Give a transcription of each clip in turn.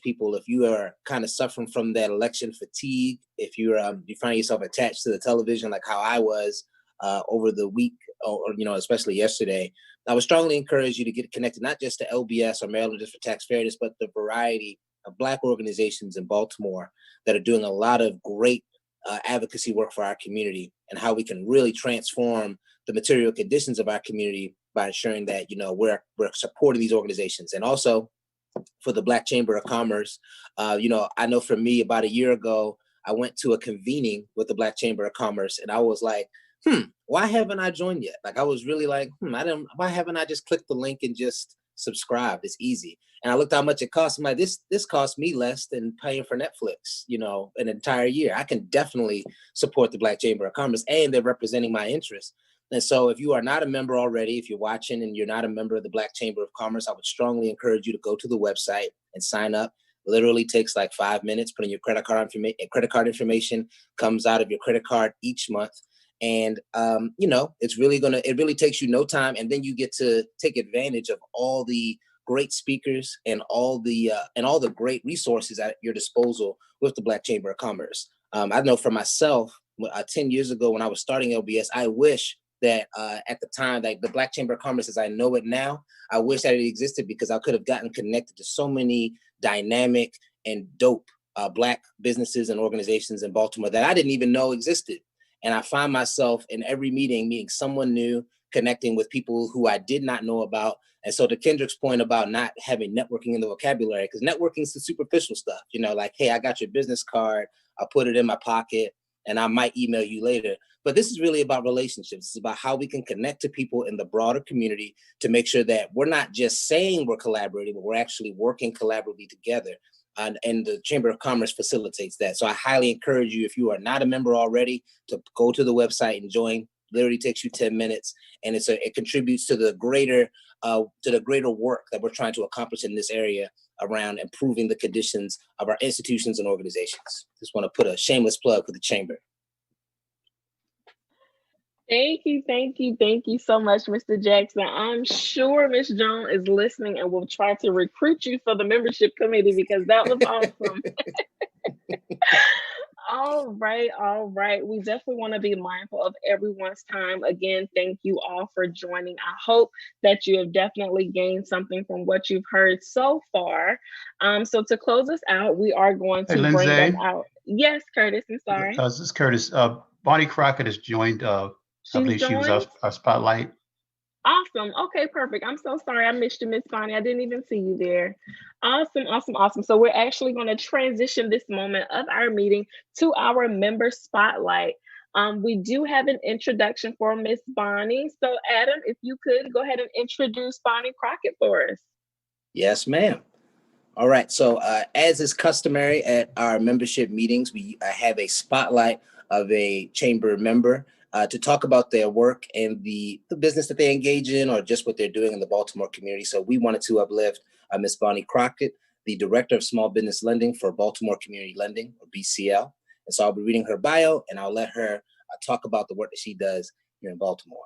people, if you are kind of suffering from that election fatigue, if you find yourself attached to the television like how I was over the week, or especially yesterday, I would strongly encourage you to get connected, not just to LBS or Marylanders for Tax Fairness, but the variety of Black organizations in Baltimore that are doing a lot of great advocacy work for our community, and how we can really transform the material conditions of our community by ensuring that we're supporting these organizations. And also for the Black Chamber of Commerce, I know for me, about a year ago, I went to a convening with the Black Chamber of Commerce, and I was like, why haven't I joined yet? Like, I was really like, why haven't I just clicked the link and just subscribed? It's easy. And I looked how much it costs. I'm like, this cost me less than paying for Netflix, an entire year. I can definitely support the Black Chamber of Commerce, and they're representing my interests. And so if you are not a member already, if you're watching and you're not a member of the Black Chamber of Commerce, I would strongly encourage you to go to the website and sign up. Literally takes like 5 minutes. Put in your credit card information, comes out of your credit card each month. And, it really takes you no time. And then you get to take advantage of all the great speakers and all the great resources at your disposal with the Black Chamber of Commerce. I know for myself, 10 years ago when I was starting LBS, I wish that at the time, like the Black Chamber of Commerce as I know it now, I wish that it existed, because I could have gotten connected to so many dynamic and dope Black businesses and organizations in Baltimore that I didn't even know existed. And I find myself in every meeting someone new, connecting with people who I did not know about. And so to Kendrick's point about not having networking in the vocabulary, because networking is the superficial stuff, like, hey, I got your business card, I'll put it in my pocket, and I might email you later. But this is really about relationships. It's about how we can connect to people in the broader community to make sure that we're not just saying we're collaborating, but we're actually working collaboratively together. And the Chamber of Commerce facilitates that. So I highly encourage you, if you are not a member already, to go to the website and join. Literally takes you 10 minutes, and it contributes to the greater work that we're trying to accomplish in this area around improving the conditions of our institutions and organizations. Just want to put a shameless plug for the Chamber. Thank you so much, Mr. Jackson. I'm sure Ms. Jones is listening and will try to recruit you for the membership committee, because that was awesome. All right. We definitely want to be mindful of everyone's time. Again, thank you all for joining. I hope that you have definitely gained something from what you've heard so far. So to close us out, we are going to bring them out. Yes, Curtis, I'm sorry. This is Curtis. Bonnie Crockett has joined. I believe she was our spotlight. Awesome. Okay, perfect. I'm so sorry I missed you, Miss Bonnie. I didn't even see you there. Awesome. So we're actually going to transition this moment of our meeting to our member spotlight. We do have an introduction for Miss Bonnie. So Adam, if you could go ahead and introduce Bonnie Crockett for us. Yes, ma'am. All right. So as is customary at our membership meetings, we have a spotlight of a chamber member to talk about their work and the business that they engage in, or just what they're doing in the Baltimore community. So we wanted to uplift Ms. Bonnie Crockett, the Director of Small Business Lending for Baltimore Community Lending, or BCL. And so I'll be reading her bio, and I'll let her talk about the work that she does here in Baltimore.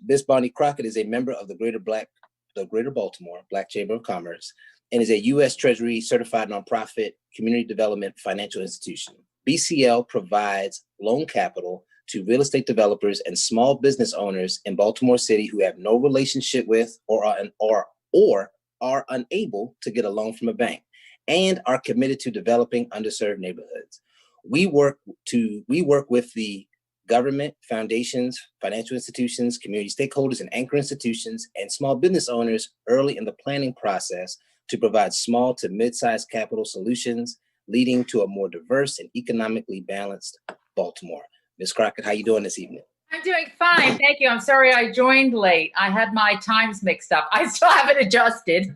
Ms. Bonnie Crockett is a member of the Greater Baltimore Black Chamber of Commerce, and is a U.S. Treasury certified nonprofit community development financial institution. BCL provides loan capital to real estate developers and small business owners in Baltimore City who have no relationship with or are unable to get a loan from a bank, and are committed to developing underserved neighborhoods. We work with the government, foundations, financial institutions, community stakeholders, and anchor institutions and small business owners early in the planning process to provide small to mid-sized capital solutions, leading to a more diverse and economically balanced Baltimore. Ms. Crockett, how you doing this evening? I'm doing fine, thank you. I'm sorry I joined late. I had my times mixed up. I still haven't adjusted.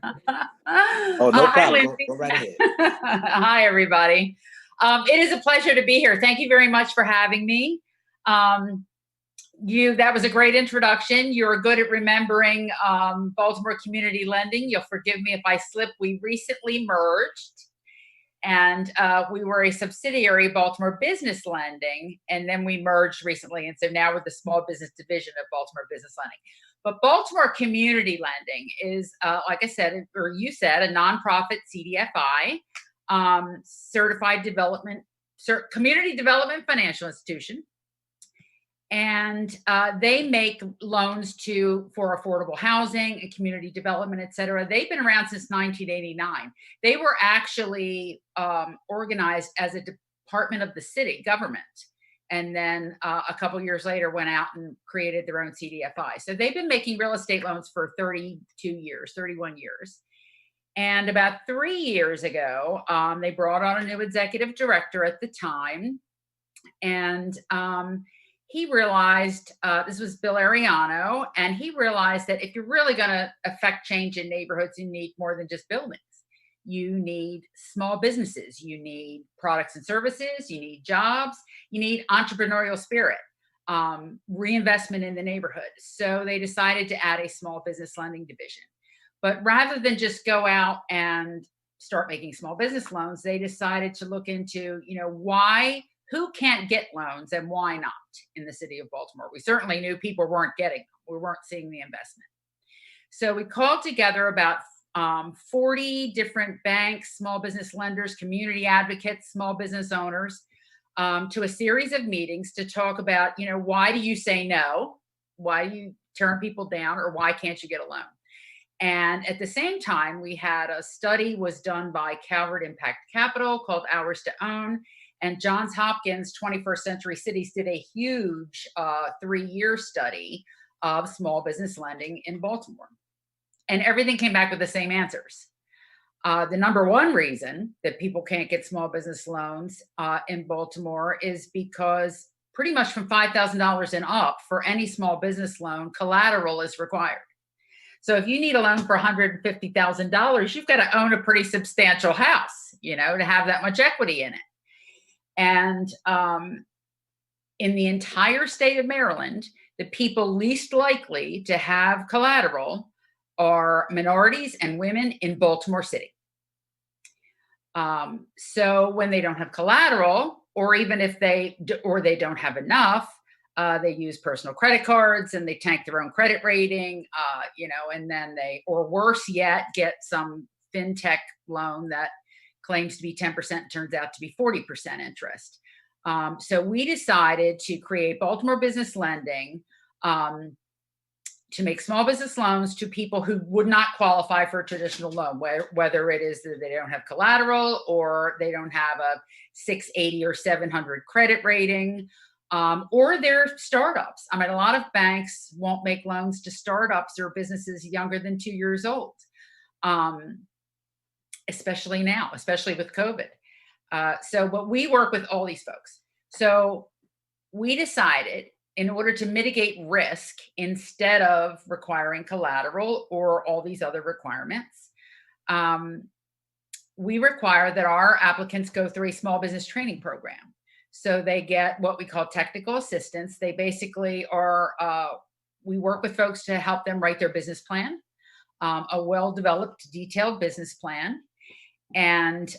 Oh, no problem. Go right ahead. Hi, everybody. It is a pleasure to be here. Thank you very much for having me. That was a great introduction. You're good at remembering Baltimore Community Lending. You'll forgive me if I slip. We recently merged. And we were a subsidiary of Baltimore Business Lending, and then we merged recently. And so now we're the small business division of Baltimore Business Lending. But Baltimore Community Lending is, like I said, or you said, a nonprofit CDFI, certified community development financial institution. And they make loans for affordable housing and community development, et cetera. They've been around since 1989. They were actually organized as a department of the city government. And then a couple years later went out and created their own CDFI. So they've been making real estate loans for 31 years. And about 3 years ago, they brought on a new executive director at the time. And he realized, this was Bill Ariano, and he realized that if you're really going to affect change in neighborhoods, you need more than just buildings. You need small businesses, you need products and services, you need jobs, you need entrepreneurial spirit, reinvestment in the neighborhood. So they decided to add a small business lending division. But rather than just go out and start making small business loans, they decided to look into, who can't get loans and why not in the city of Baltimore. We certainly knew people weren't getting them. We weren't seeing the investment. So we called together about 40 different banks, small business lenders, community advocates, small business owners, to a series of meetings to talk about, why do you say no? Why do you turn people down, or why can't you get a loan? And at the same time, we had a study was done by Calvert Impact Capital called Ours to Own. And Johns Hopkins 21st Century Cities did a huge 3-year study of small business lending in Baltimore. And everything came back with the same answers. The number one reason that people can't get small business loans in Baltimore is because pretty much from $5,000 and up for any small business loan, collateral is required. So if you need a loan for $150,000, you've got to own a pretty substantial house, to have that much equity in it. And in the entire state of Maryland, the people least likely to have collateral are minorities and women in Baltimore City. So when they don't have collateral, or even if they don't have enough, they use personal credit cards and they tank their own credit rating, and then or worse yet, get some fintech loan that claims to be 10%, turns out to be 40% interest. So we decided to create Baltimore Business Lending to make small business loans to people who would not qualify for a traditional loan, whether it is that they don't have collateral or they don't have a 680 or 700 credit rating, or they're startups. A lot of banks won't make loans to startups or businesses younger than 2 years old. Especially now, especially with COVID. But we work with all these folks. So we decided, in order to mitigate risk, instead of requiring collateral or all these other requirements, we require that our applicants go through a small business training program. So they get what we call technical assistance. They basically we work with folks to help them write their business plan, a well-developed, detailed business plan, and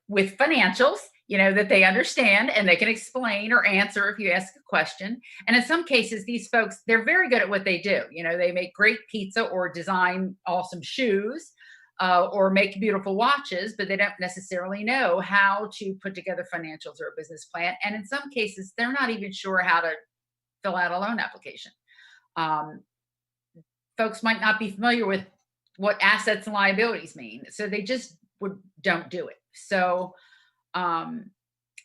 with financials, that they understand and they can explain or answer if you ask a question. And in some cases, these folks, they're very good at what they do. They make great pizza or design awesome shoes or make beautiful watches, but they don't necessarily know how to put together financials or a business plan. And in some cases, they're not even sure how to fill out a loan application. Folks might not be familiar with what assets and liabilities mean. So they just don't do it. So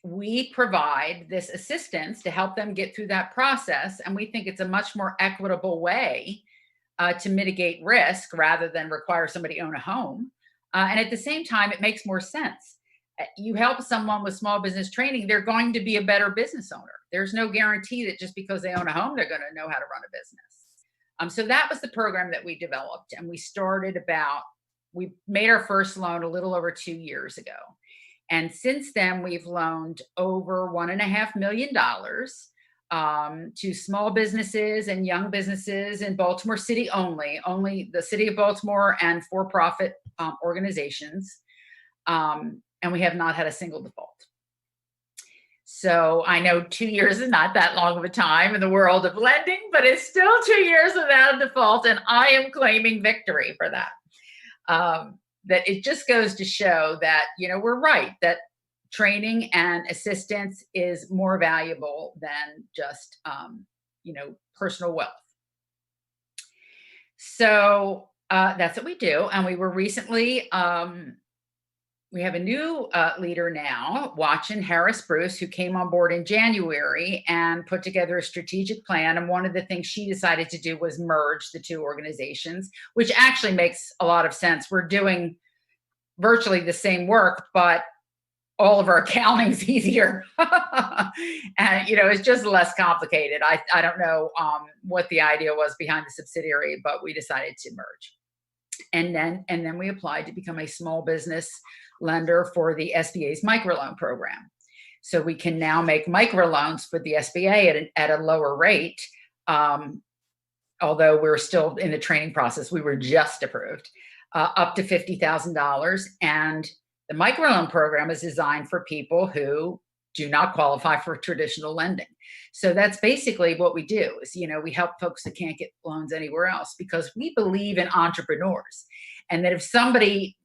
we provide this assistance to help them get through that process. And we think it's a much more equitable way to mitigate risk rather than require somebody own a home. And at the same time, it makes more sense. You help someone with small business training, they're going to be a better business owner. There's no guarantee that just because they own a home, they're going to know how to run a business. So that was the program that we developed, and we made our first loan a little over 2 years ago. And since then, we've loaned over $1.5 million to small businesses and young businesses in Baltimore City only the city of Baltimore and for-profit organizations. and we have not had a single default. So I know 2 years is not that long of a time in the world of lending, but it's still 2 years without a default, and I am claiming victory for that. That it just goes to show that, we're right, that training and assistance is more valuable than just, personal wealth. So that's what we do. And we were recently, we have a new leader now, Watson Harris Bruce, who came on board in January and put together a strategic plan. And one of the things she decided to do was merge the two organizations, which actually makes a lot of sense. We're doing virtually the same work, but all of our accounting's easier. And, it's just less complicated. I don't know what the idea was behind the subsidiary, but we decided to merge. And then we applied to become a small business lender for the SBA's microloan program. So we can now make microloans for the SBA at a lower rate. Although we're still in the training process, we were just approved up to $50,000. And the microloan program is designed for people who do not qualify for traditional lending. So that's basically what we do is, we help folks that can't get loans anywhere else, because we believe in entrepreneurs, and that if somebody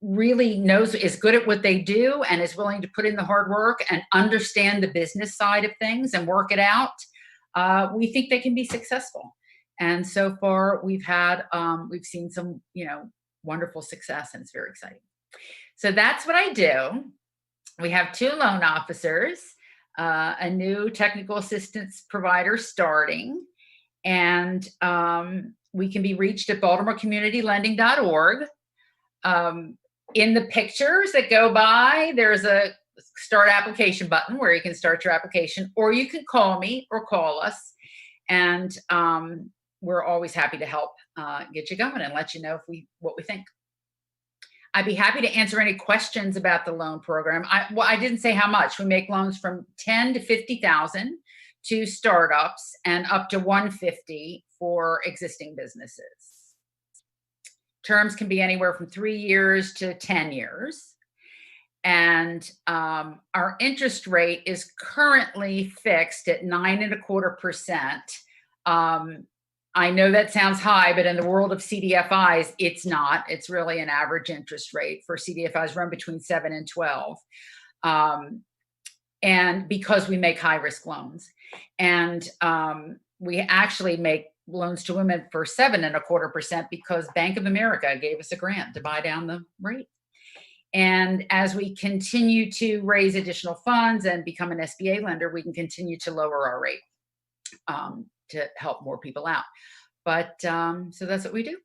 really is good at what they do and is willing to put in the hard work and understand the business side of things and work it out, we think they can be successful. And so far we've seen some, wonderful success, and it's very exciting. So that's what I do. We have 2 loan officers, a new technical assistance provider starting, and we can be reached at baltimorecommunitylending.org. In the pictures that go by, there's a start application button where you can start your application, or you can call me or call us. And we're always happy to help get you going and let you know what we think. I'd be happy to answer any questions about the loan program. I didn't say how much. We make loans from $10,000 to $50,000 to startups, and up to $150,000 for existing businesses. Terms can be anywhere from 3 years to 10 years. And our interest rate is currently fixed at 9.25%. I know that sounds high, but in the world of CDFIs, it's not. It's really an average interest rate. For CDFIs run between 7 and 12. And because we make high risk loans, and we actually make loans to women for 7.25% because Bank of America gave us a grant to buy down the rate. And as we continue to raise additional funds and become an SBA lender, we can continue to lower our rate to help more people out. But so that's what we do.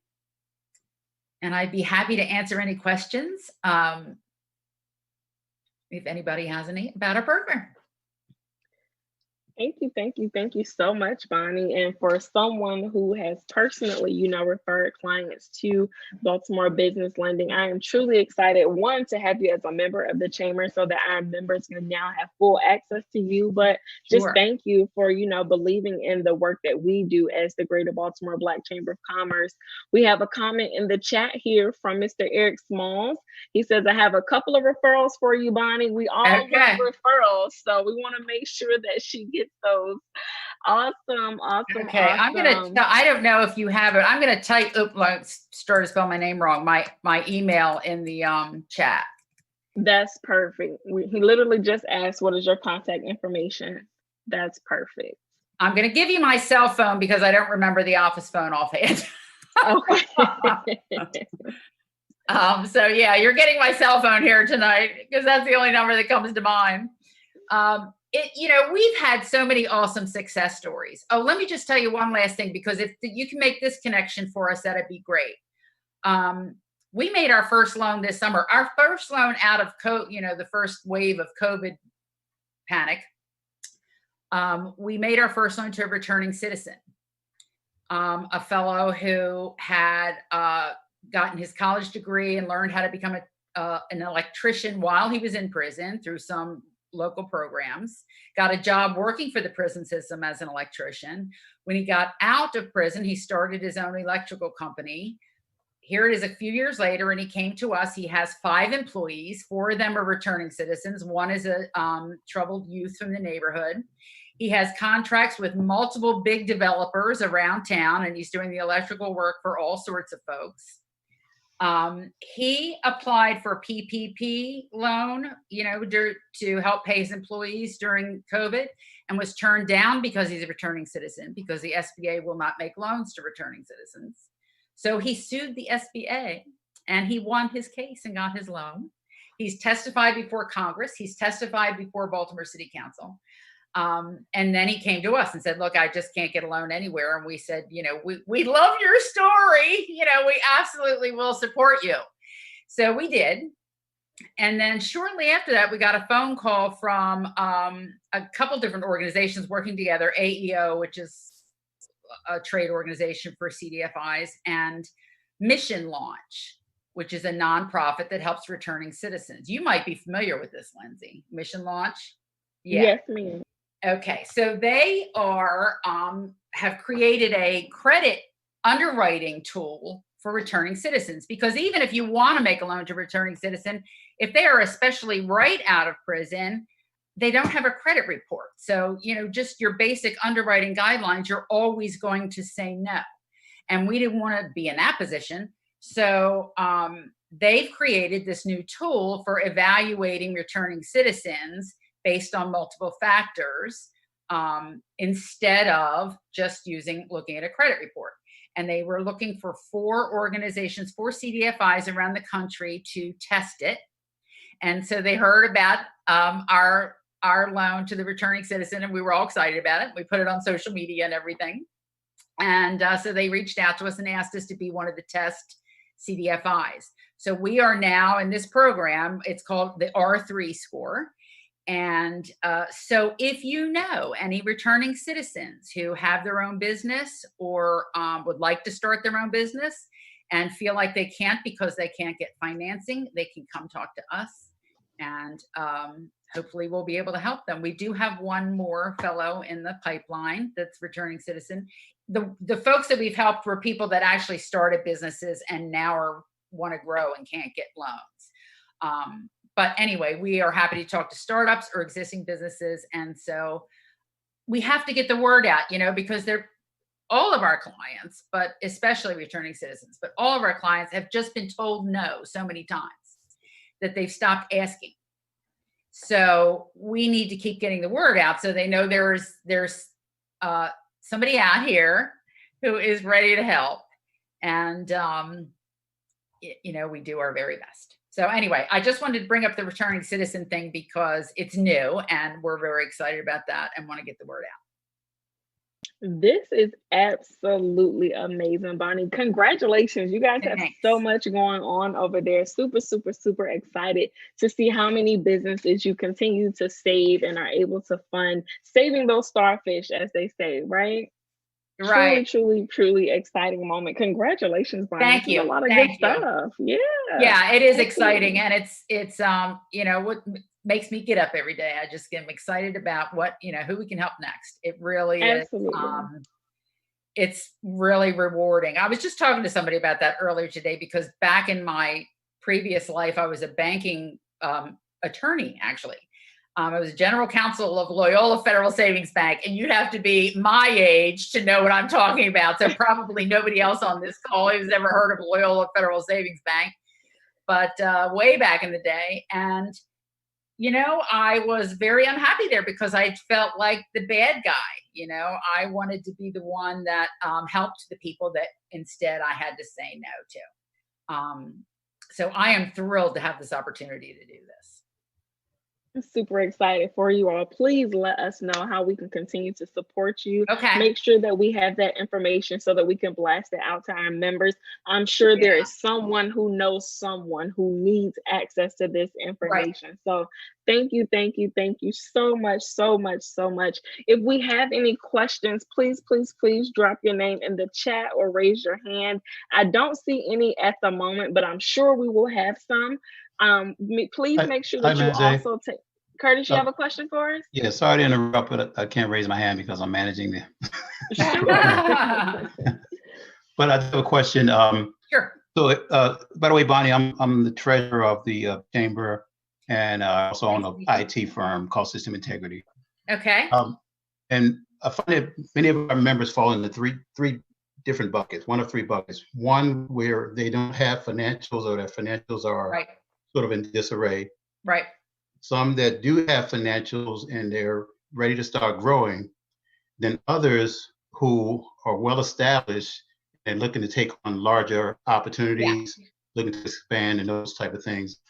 And I'd be happy to answer any questions if anybody has any about our program. Thank you so much, Bonnie. And for someone who has personally, referred clients to Baltimore Business Lending, I am truly excited, one, to have you as a member of the chamber so that our members can now have full access to you. But just thank you for, believing in the work that we do as the Greater Baltimore Black Chamber of Commerce. We have a comment in the chat here from Mr. Eric Smalls. He says, I have a couple of referrals for you, Bonnie. We all love referrals, so we want to make sure that she gets those. Awesome. Okay, awesome. I don't know if you have it. I'm gonna type. I started to spell my name wrong. My email in the chat. That's perfect. He literally just asked, "What is your contact information?" That's perfect. I'm gonna give you my cell phone because I don't remember the office phone offhand. Okay. So yeah, you're getting my cell phone here tonight because that's the only number that comes to mind. We've had so many awesome success stories. Oh, let me just tell you one last thing, because if you can make this connection for us, that'd be great. We made our first loan this summer. Our first loan out of the first wave of COVID panic. We made our first loan to a returning citizen, a fellow who had gotten his college degree and learned how to become an electrician while he was in prison through some local programs, got a job working for the prison system as an electrician. When he got out of prison, he started his own electrical company, here it is a few years later, and he came to us. He has 5 employees. 4 of them are returning citizens. 1 is a troubled youth from the neighborhood. He has contracts with multiple big developers around town, and he's doing the electrical work for all sorts of folks. He applied for a PPP loan, to help pay his employees during COVID, and was turned down because he's a returning citizen, because the SBA will not make loans to returning citizens. So he sued the SBA, and he won his case and got his loan. He's testified before Congress. He's testified before Baltimore City Council. And then he came to us and said, look, I just can't get a loan anywhere. And we said, we love your story. We absolutely will support you. So we did. And then shortly after that, we got a phone call from a couple different organizations working together, AEO, which is a trade organization for CDFIs, and Mission Launch, which is a nonprofit that helps returning citizens. You might be familiar with this, Lindsay. Mission Launch? Yeah. Yes, ma'am. Okay, so they are have created a credit underwriting tool for returning citizens, because even if you want to make a loan to a returning citizen, if they are especially right out of prison, they don't have a credit report. So, just your basic underwriting guidelines, you're always going to say no. And we didn't want to be in that position. So they've created this new tool for evaluating returning citizens based on multiple factors, instead of just looking at a credit report. And they were looking for 4 organizations, 4 CDFIs around the country to test it. And so they heard about our loan to the returning citizen, and we were all excited about it. We put it on social media and everything. And so they reached out to us and asked us to be one of the test CDFIs. So we are now in this program. It's called the R3 score. And so if you know any returning citizens who have their own business or would like to start their own business and feel like they can't because they can't get financing, they can come talk to us, and hopefully we'll be able to help them. We do have one more fellow in the pipeline that's returning citizen. The folks that we've helped were people that actually started businesses and now want to grow and can't get loans. But anyway, we are happy to talk to startups or existing businesses. And so we have to get the word out, because they're all of our clients, but especially returning citizens, but all of our clients have just been told no so many times that they've stopped asking. So we need to keep getting the word out so they know there's somebody out here who is ready to help. And, we do our very best. So anyway, I just wanted to bring up the returning citizen thing because it's new and we're very excited about that and want to get the word out. This is absolutely amazing, Bonnie. Congratulations. You guys have so much going on over there. Super, super, super excited to see how many businesses you continue to save and are able to fund, saving those starfish, as they say, right? Right. Truly, truly exciting moment. Congratulations, Bonnie. Thank you. A lot of good stuff. Yeah. Yeah, it is exciting. And it's what makes me get up every day. I just get excited about who we can help next. It really is. It's really rewarding. I was just talking to somebody about that earlier today, because back in my previous life, I was a banking attorney, actually. I was general counsel of Loyola Federal Savings Bank, and you'd have to be my age to know what I'm talking about. So probably nobody else on this call has ever heard of Loyola Federal Savings Bank, but way back in the day. And, I was very unhappy there because I felt like the bad guy. I wanted to be the one that helped the people that instead I had to say no to. So I am thrilled to have this opportunity to do this. I'm super excited for you all. Please let us know how we can continue to support you. Okay. Make sure that we have that information so that we can blast it out to our members. I'm sure there is someone who knows someone who needs access to this information. Right. So thank you so much, so much, so much. If we have any questions, please drop your name in the chat or raise your hand. I don't see any at the moment, but I'm sure we will have some. Please make sure that you also take. Curtis, you have a question for us? Yeah, sorry to interrupt, but I can't raise my hand because I'm managing the. But I have a question. Sure. So, by the way, Bonnie, I'm the treasurer of the chamber, and also own an IT firm called System Integrity. Okay. And I find that many of our members fall into three different buckets. One of three buckets. One where they don't have financials, or their financials are Right. sort of in disarray. Right. Some that do have financials and they're ready to start growing. Then others who are well established and looking to take on larger opportunities, looking to expand and those type of things.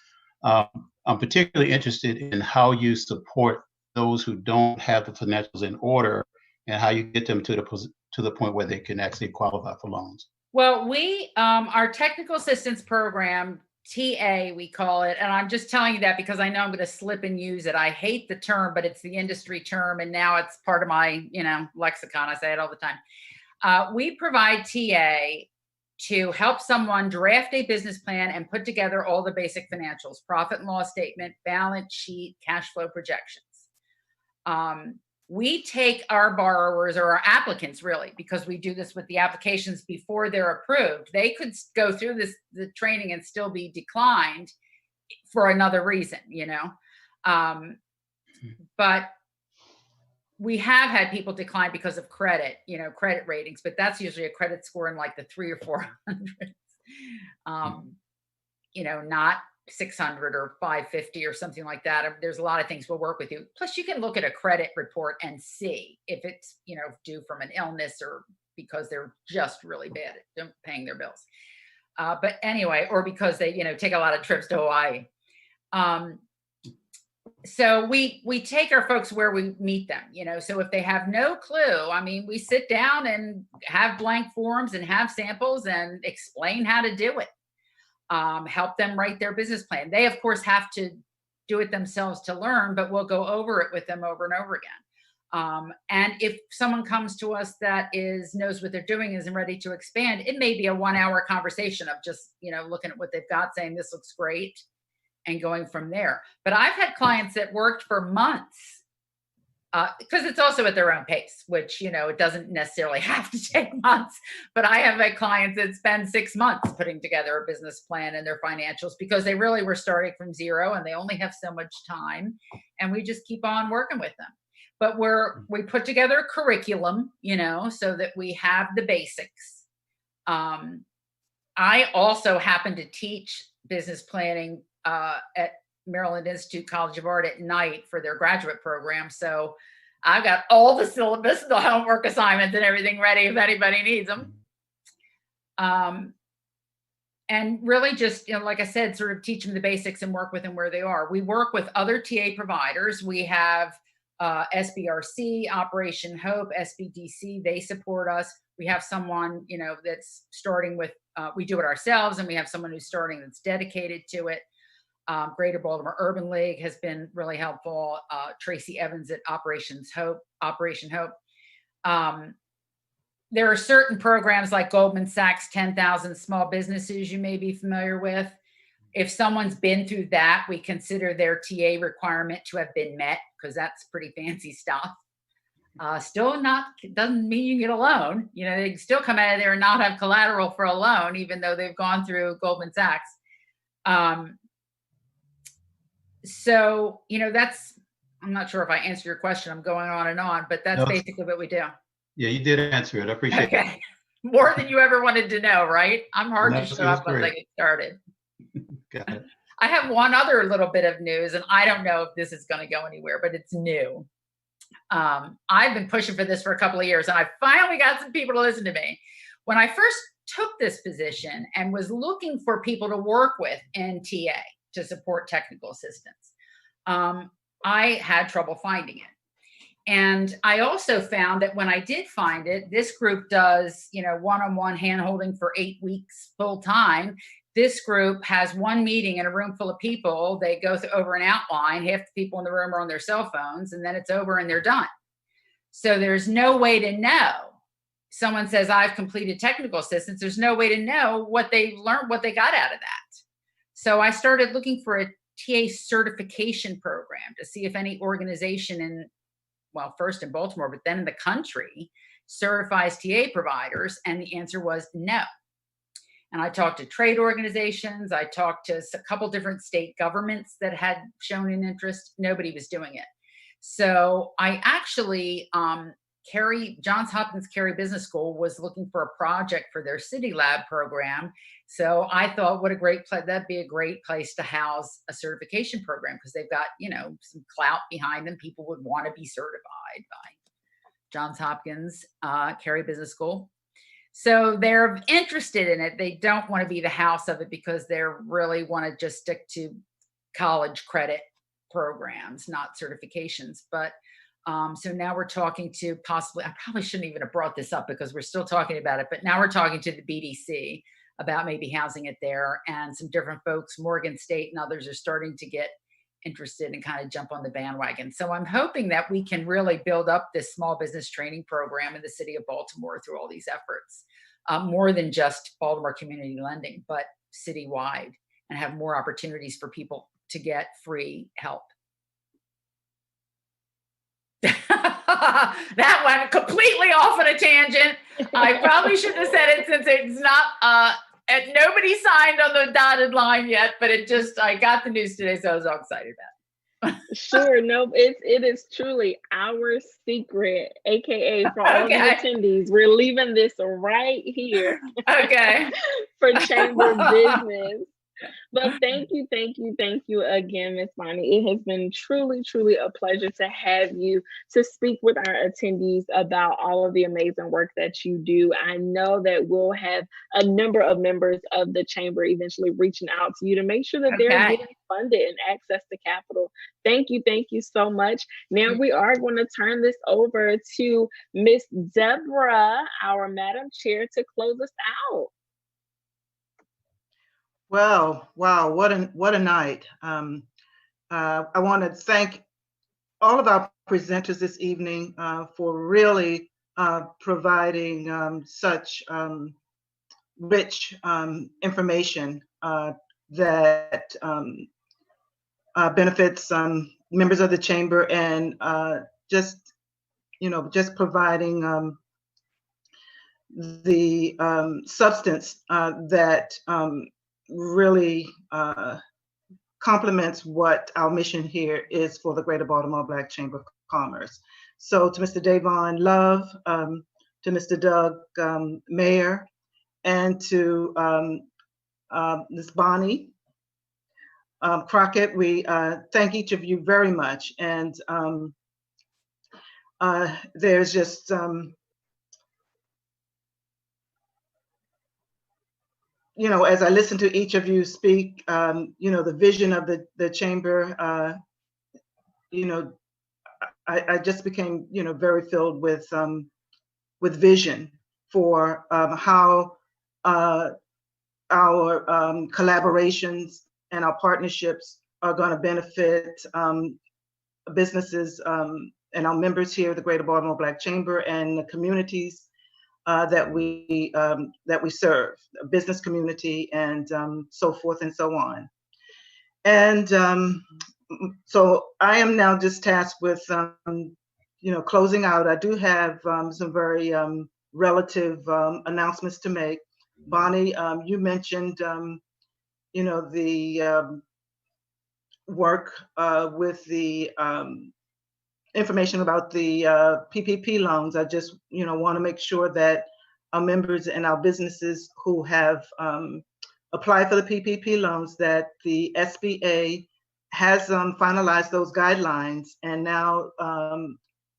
I'm particularly interested in how you support those who don't have the financials in order, and how you get them to the point where they can actually qualify for loans. Well, we our technical assistance program, TA, we call it, and I'm just telling you that because I know I'm going to slip and use it. I hate the term, but it's the industry term, and now it's part of my, lexicon. I say it all the time. We provide TA to help someone draft a business plan and put together all the basic financials: profit and loss statement, balance sheet, cash flow projections. We take our borrowers, or our applicants really, because we do this with the applications before they're approved. They could go through the training and still be declined for another reason, but we have had people decline because of credit ratings, but that's usually a credit score in like the 300 or 400s, not 600 or 550 or something like that. There's a lot of things we'll work with you. Plus, you can look at a credit report and see if it's, due from an illness or because they're just really bad at paying their bills. But anyway, or because they, take a lot of trips to Hawaii. So we take our folks where we meet them, so if they have no clue, we sit down and have blank forms and have samples and explain how to do it. Help them write their business plan. They, of course, have to do it themselves to learn, but we'll go over it with them over and over again. And if someone comes to us that knows what they're doing, isn't ready to expand, it may be a 1-hour conversation of just, looking at what they've got, saying this looks great, and going from there. But I've had clients that worked for months, because it's also at their own pace, which, it doesn't necessarily have to take months. But I have had clients that spend 6 months putting together a business plan and their financials, because they really were starting from zero and they only have so much time, and we just keep on working with them. But we put together a curriculum, so that we have the basics. I also happen to teach business planning at Maryland Institute College of Art at night for their graduate program. So I've got all the syllabus, the homework assignments, and everything ready if anybody needs them. And really just, like I said, sort of teach them the basics and work with them where they are. We work with other TA providers. We have SBRC, Operation Hope, SBDC, they support us. We have someone, that's starting with, we do it ourselves, and we have someone who's starting that's dedicated to it. Greater Baltimore Urban League has been really helpful. Tracy Evans at Operation Hope. There are certain programs like Goldman Sachs 10,000 Small Businesses you may be familiar with. If someone's been through that, we consider their TA requirement to have been met, because that's pretty fancy stuff. Still doesn't mean you get a loan. They can still come out of there and not have collateral for a loan, even though they've gone through Goldman Sachs. So, I'm not sure if I answered your question. I'm going on and on, but that's basically what we do. Yeah, you did answer it. I appreciate it. Okay. More than you ever wanted to know, right? I'm hard to show up once I get started. Got it. I have one other little bit of news, and I don't know if this is going to go anywhere, but it's new. I've been pushing for this for a couple of years, and I finally got some people to listen to me. When I first took this position and was looking for people to work with in TA to support technical assistance, I had trouble finding it. And I also found that when I did find it, this group does, one-on-one hand-holding for 8 weeks full time. This group has one meeting in a room full of people. They go over an outline. Half the people in the room are on their cell phones, and then it's over and they're done. So there's no way to know. Someone says, I've completed technical assistance. There's no way to know what they learned, what they got out of that. So I started looking for a TA certification program to see if any organization first in Baltimore, but then in the country, certifies TA providers. And the answer was no. And I talked to trade organizations. I talked to a couple different state governments that had shown an interest. Nobody was doing it. So I actually, Johns Hopkins Carey Business School was looking for a project for their City Lab program. So I thought, what a great place, that'd be a great place to house a certification program, because they've got, some clout behind them. People would want to be certified by Johns Hopkins Carey Business School. So they're interested in it. They don't want to be the house of it because they really want to just stick to college credit programs, not certifications. But so now we're talking to possibly, I probably shouldn't even have brought this up because we're still talking about it, but now we're talking to the BDC about maybe housing it there, and some different folks, Morgan State and others, are starting to get interested and kind of jump on the bandwagon. So I'm hoping that we can really build up this small business training program in the city of Baltimore through all these efforts, more than just Baltimore Community Lending, but citywide, and have more opportunities for people to get free help. That went completely off on a tangent. I probably shouldn't have said it, since it's not, nobody signed on the dotted line yet, but I got the news today, so I was all excited about it. Sure. No, it is truly our secret, AKA for all the attendees. We're leaving this right here. Okay. For chamber business. But thank you again, Ms. Bonnie. It has been truly, truly a pleasure to have you to speak with our attendees about all of the amazing work that you do. I know that we'll have a number of members of the chamber eventually reaching out to you to make sure that they're getting funded and access to capital. Thank you so much. Now we are going to turn this over to Miss Deborah, our Madam Chair, to close us out. Well, wow, what a night. I want to thank all of our presenters this evening for really providing such rich information that benefits members of the chamber, and just providing the substance that really complements what our mission here is for the Greater Baltimore Black Chamber of Commerce. So to Mr. Davon Love, to Mr. Doug Mayer, and to Ms. Bonnie Crockett, we thank each of you very much. And there's just as I listen to each of you speak, the vision of the chamber, I just became, very filled with vision for how our collaborations and our partnerships are going to benefit businesses and our members here at the Greater Baltimore Black Chamber, and the communities that we serve, a business community, and so forth and so on. And so I am now just tasked with closing out. I do have some very relative announcements to make. Bonnie, you mentioned the work with the information about the PPP loans. I just want to make sure that our members and our businesses who have applied for the PPP loans, that the SBA has finalized those guidelines, and now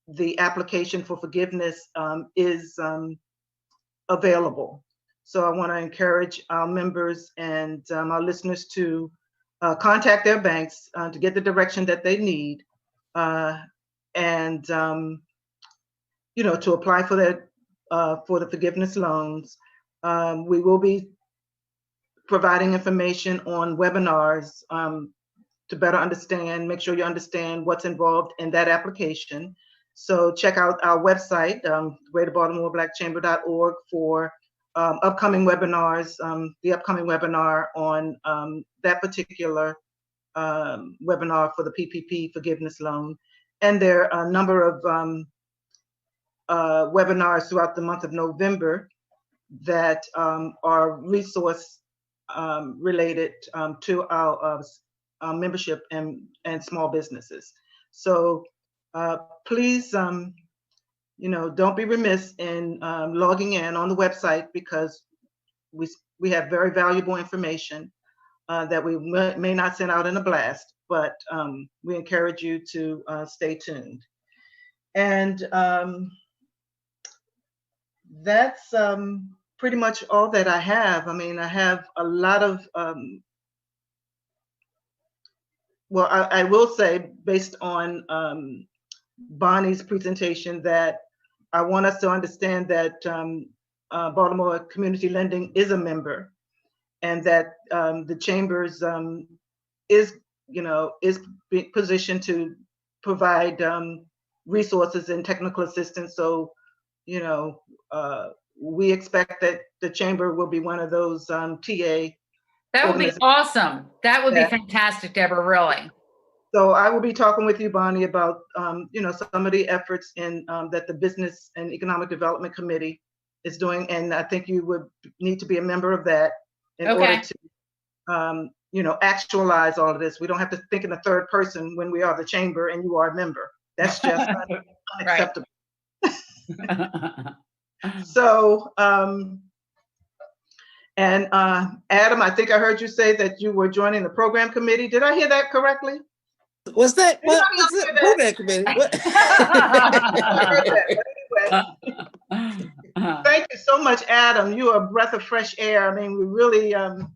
the application for forgiveness is available. So I want to encourage our members and our listeners to contact their banks to get the direction that they need, and to apply for that for the forgiveness loans. We will be providing information on webinars to better understand, make sure you understand what's involved in that application. So check out our website, greaterbaltimoreblackchamber.org, for upcoming webinars, the upcoming webinar on that particular webinar for the PPP forgiveness loan. And there are a number of webinars throughout the month of November that are resource related to our membership and small businesses. So please, don't be remiss in logging in on the website, because we have very valuable information that we may not send out in a blast, but we encourage you to stay tuned. And that's pretty much all that I have. I mean, I have a lot of, well, I will say, based on Bonnie's presentation, that I want us to understand that Baltimore Community Lending is a member, and that the Chambers is positioned to provide resources and technical assistance. So, we expect that the Chamber will be one of those TA. That would be awesome. That would be fantastic, Deborah, really. So I will be talking with you, Bonnie, about some of the efforts in that the Business and Economic Development Committee is doing, and I think you would need to be a member of that in order to actualize all of this. We don't have to think in the third person when we are the Chamber and you are a member. That's just unacceptable. So, and Adam, I think I heard you say that you were joining the program committee. Did I hear that correctly? What's that? What's the program committee? What? Anyway, thank you so much, Adam. You are a breath of fresh air. I mean, we really, it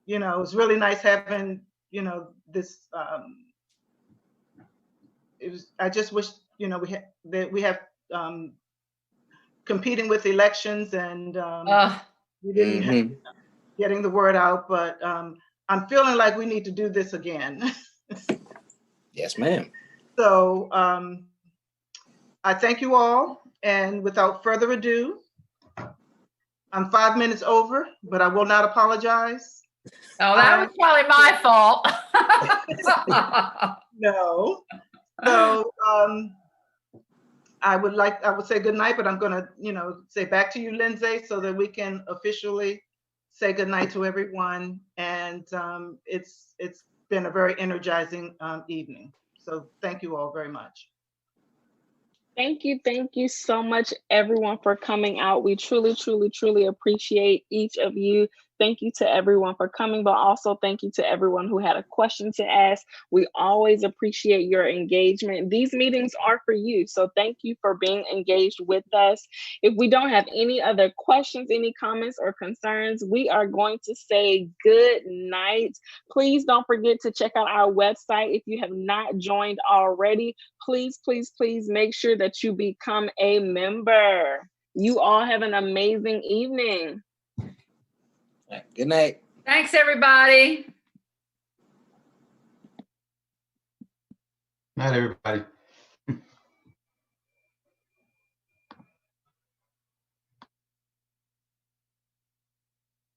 was really nice having, this. I just wish, we have competing with elections, and we didn't have getting the word out, but I'm feeling like we need to do this again. Yes, ma'am. So I thank you all, and without further ado, I'm 5 minutes over, but I will not apologize. Oh, that was probably my fault. No. So I would say good night, but I'm going to, say back to you, Lindsay, so that we can officially say good night to everyone. And it's been a very energizing evening. So thank you all very much. Thank you so much, everyone, for coming out. We truly, truly, truly appreciate each of you. Thank you to everyone for coming, but also thank you to everyone who had a question to ask. We always appreciate your engagement. These meetings are for you, so thank you for being engaged with us. If we don't have any other questions, any comments or concerns, we are going to say good night. Please don't forget to check out our website. If you have not joined already, please, please, please make sure that you become a member. You all have an amazing evening. Good night. Thanks, everybody. Night, everybody.